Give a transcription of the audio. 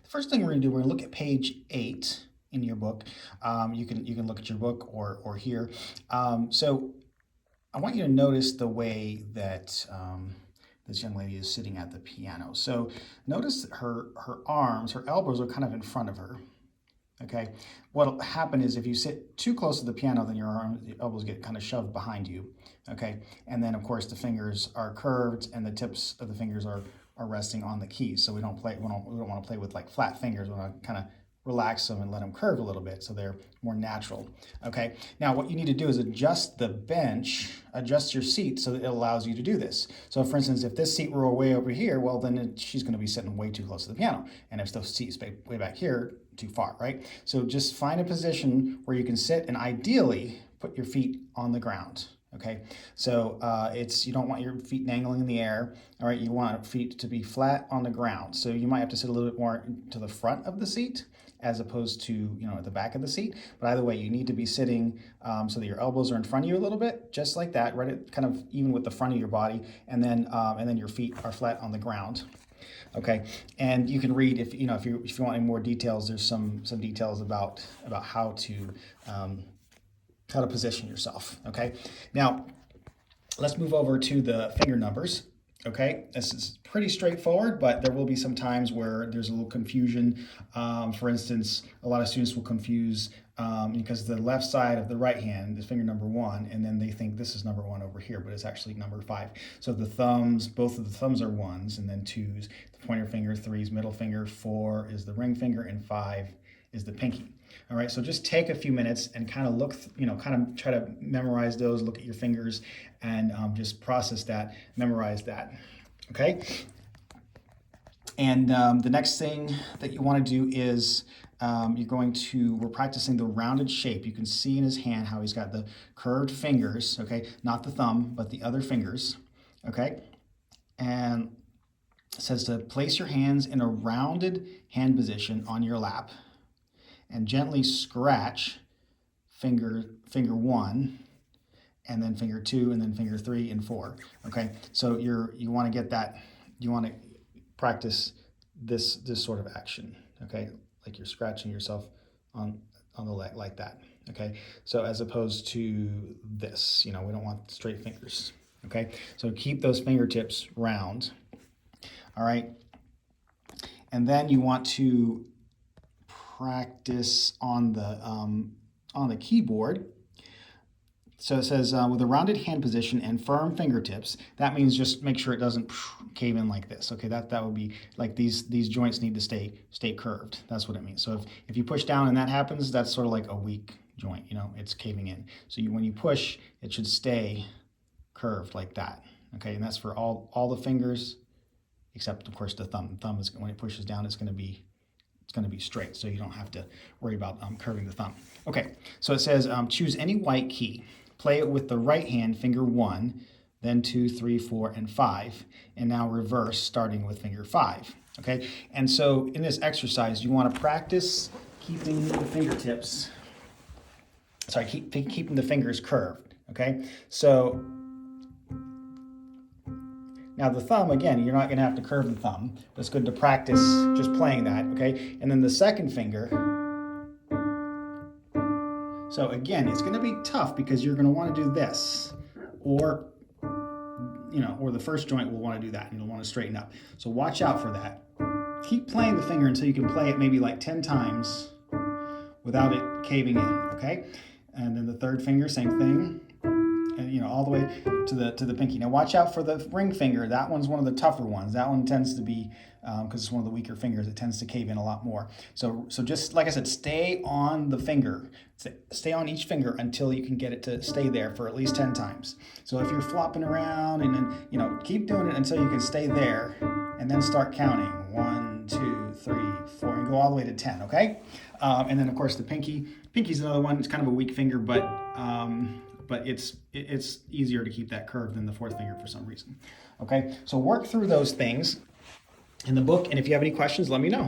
The first thing we're going to do, we're going to look at page 8 in your book. You can look at your book or here. So I want you to notice the way that this young lady is sitting at the piano. So notice that her arms, her elbows are kind of in front of her. Okay, what'll happen is if you sit too close to the piano, then your elbows get kind of shoved behind you. Okay, and then of course the fingers are curved and the tips of the fingers are resting on the keys. So we don't want to play with like flat fingers. We want to kind of relax them and let them curve a little bit so they're more natural. Okay, now what you need to do is adjust the bench, adjust your seat so that it allows you to do this. So for instance, if this seat were way over here, well then she's going to be sitting way too close to the piano. And if the seat is way back here, too far, right? So just find a position where you can sit and ideally put your feet on the ground. Okay, so you don't want your feet dangling in the air. All right, you want feet to be flat on the ground. So you might have to sit a little bit more to the front of the seat as opposed to at the back of the seat. But either way, you need to be sitting so that your elbows are in front of you a little bit, just like that, right? At kind of even with the front of your body, and then your feet are flat on the ground. Okay, and you can read if you want any more details. There's some details about how to position yourself. Okay, now let's move over to the finger numbers. Okay, this is pretty straightforward, but there will be some times where there's a little confusion. For instance, a lot of students will confuse because the left side of the right hand is finger number 1, and then they think this is number 1 over here, but it's actually number 5. So the thumbs, both of the thumbs are 1s and then 2s. The pointer finger, 3s, middle finger, 4 is the ring finger, and 5 is the pinky. All right, so just take a few minutes and kind of look, kind of try to memorize those, look at your fingers, and just process that, memorize that, okay? And the next thing that you want to do is we're practicing the rounded shape. You can see in his hand how he's got the curved fingers, okay? Not the thumb, but the other fingers, okay? And it says to place your hands in a rounded hand position on your lap and gently scratch finger 1, and then finger 2, and then finger 3 and 4. Okay, so you want to get that. You want to practice this sort of action. Okay, like you're scratching yourself on the leg like that. Okay, so as opposed to this, we don't want straight fingers. Okay, so keep those fingertips round. All right, and then you want to practice on the keyboard. So it says with a rounded hand position and firm fingertips. That means just make sure it doesn't cave in like this. Okay, that would be like these joints need to stay curved. That's what it means. So if you push down and that happens, that's sort of like a weak joint. It's caving in. So when you push, it should stay curved like that. Okay, and that's for all the fingers except of course the thumb. The thumb is, when it pushes down, it's going to be straight, so you don't have to worry about curving the thumb. Okay, so it says choose any white key. Play it with the right hand, finger 1, then 2, 3, 4, and 5, and now reverse starting with finger 5. Okay, and so in this exercise, you want to practice keeping the fingertips, keeping the fingers curved. Okay, so now the thumb, again, you're not going to have to curve the thumb, but it's good to practice just playing that, okay? And then the second finger. So again, it's going to be tough because you're going to want to do this, or the first joint will want to do that, and you'll want to straighten up. So watch out for that. Keep playing the finger until you can play it maybe like 10 times without it caving in, okay? And then the third finger, same thing. And all the way to the pinky. Now watch out for the ring finger. That one's one of the tougher ones. That one tends to be, because it's one of the weaker fingers, it tends to cave in a lot more. So just like I said, stay on the finger. Stay on each finger until you can get it to stay there for at least 10 times. So if you're flopping around and then, keep doing it until you can stay there, and then start counting. 1, 2, 3, 4, and go all the way to 10, okay? And then of course the pinky. Pinky's another one. It's kind of a weak finger, but it's easier to keep that curved than the fourth finger for some reason. Okay, so work through those things in the book, and if you have any questions, let me know.